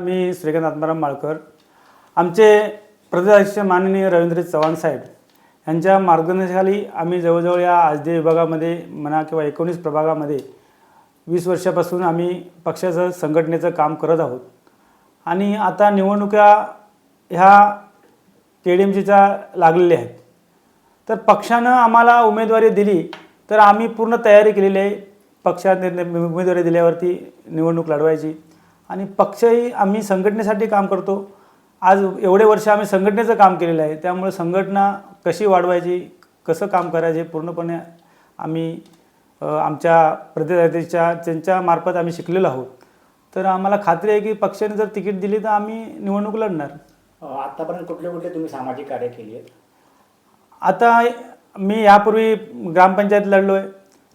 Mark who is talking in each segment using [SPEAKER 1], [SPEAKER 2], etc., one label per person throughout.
[SPEAKER 1] मी श्रीकांत आत्माराम माळकर. आमचे प्रदेशाध्यक्ष माननीय रवींद्र चव्हाण साहेब यांच्या मार्गदर्शनाखाली आम्ही जवळजवळ या आजदे विभागामध्ये म्हणा किंवा 19 प्रभागामध्ये 20 वर्षापासून आम्ही पक्षाचं संघटनेचं काम करत आहोत. आणि आता निवडणुका ह्या KDMCच्या लागलेल्या आहेत. तर पक्षानं आम्हाला उमेदवारी दिली तर आम्ही पूर्ण तयारी केलेली आहे. पक्षाने उमेदवारी दिल्यावरती निवडणूक लढवायची आणि पक्षही आम्ही संघटनेसाठी काम करतो. आज एवढे वर्ष आम्ही संघटनेचं काम केलेलं आहे, त्यामुळे संघटना कशी वाढवायची, कसं काम करायचे पूर्णपणे आम्ही आमच्या प्रदेशाध्यक्षाच्या त्यांच्या मार्फत आम्ही शिकलेलो आहोत. तर आम्हाला खात्री आहे की पक्षाने जर तिकीट दिली तर आम्ही निवडणूक लढणार.
[SPEAKER 2] आतापर्यंत कुठले कुठले तुम्ही सामाजिक कार्य केली आहेत?
[SPEAKER 1] आता मी यापूर्वी ग्रामपंचायत लढलो आहे,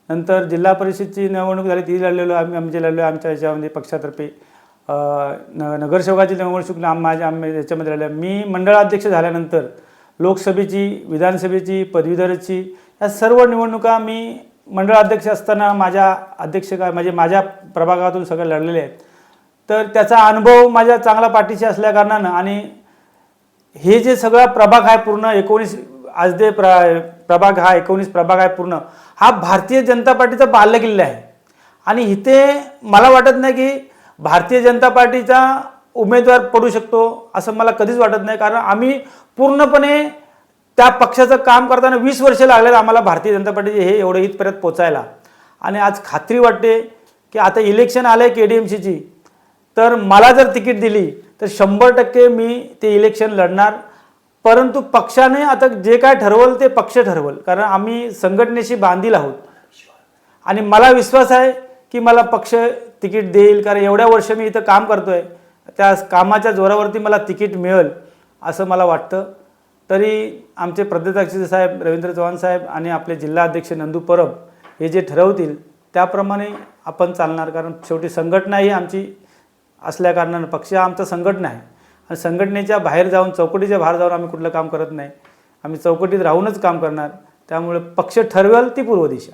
[SPEAKER 1] नंतर जिल्हा परिषदची निवडणूक झाली ती लढलेलो आम्ही लढलो आमच्या याच्यामध्ये पक्षातर्फे. नगरसेवकाची निवडणूक आम्ही याच्यामध्ये लढलो. मी मंडळाध्यक्ष झाल्यानंतर लोकसभेची, विधानसभेची, पदवीधरची या सर्व निवडणुका मी मंडळाध्यक्ष असताना माझ्या प्रभागातून सगळे लढलेले आहेत. तर त्याचा अनुभव माझ्या चांगला पाठीशी असल्याकारणानं आणि हे जे सगळा प्रभाग आहे पूर्ण 19 आजदे प्रभाग हा 19 प्रभाग आहे पूर्ण, हा भारतीय जनता पार्टीचा बालेकिल्ला आहे. आणि इथे मला वाटत नाही की भारतीय जनता पार्टीचा उमेदवार पडू शकतो असं मला कधीच वाटत नाही. कारण आम्ही पूर्णपणे त्या पक्षाचं काम करताना 20 वर्ष लागलेत आम्हाला भारतीय जनता पार्टीचे हे एवढं इथपर्यंत पोचायला. आणि आज खात्री वाटते की आता इलेक्शन आलं आहे KDMCची, तर मला जर तिकीट दिली तर 100% मी ते इलेक्शन लढणार. परंतु पक्षाने आता जे काय ठरवलं ते पक्ष ठरवलं, कारण आम्ही संघटनेशी बांधील आहोत. आणि मला विश्वास आहे की मला पक्ष तिकीट देईल, कारण एवढ्या वर्ष मी इथं काम करतो आहे, त्या कामाच्या जोरावरती मला तिकीट मिळेल असं मला वाटतं. तरी आमचे प्रदेशाध्यक्ष साहेब रवींद्र चव्हाण साहेब आणि आपले जिल्हा अध्यक्ष नंदू परब हे जे ठरवतील त्याप्रमाणे आपण चालणार. कारण शेवटी संघटना ही आमची असल्याकारणानं पक्ष हा आमचा संघटना आहे. आणि संघटनेच्या बाहेर जाऊन, चौकटीच्या बाहेर जाऊन आम्ही कुठलं काम करत नाही. आम्ही चौकटीत राहूनच काम करणार. त्यामुळे पक्ष ठरवेल ती पूर्व दिशा.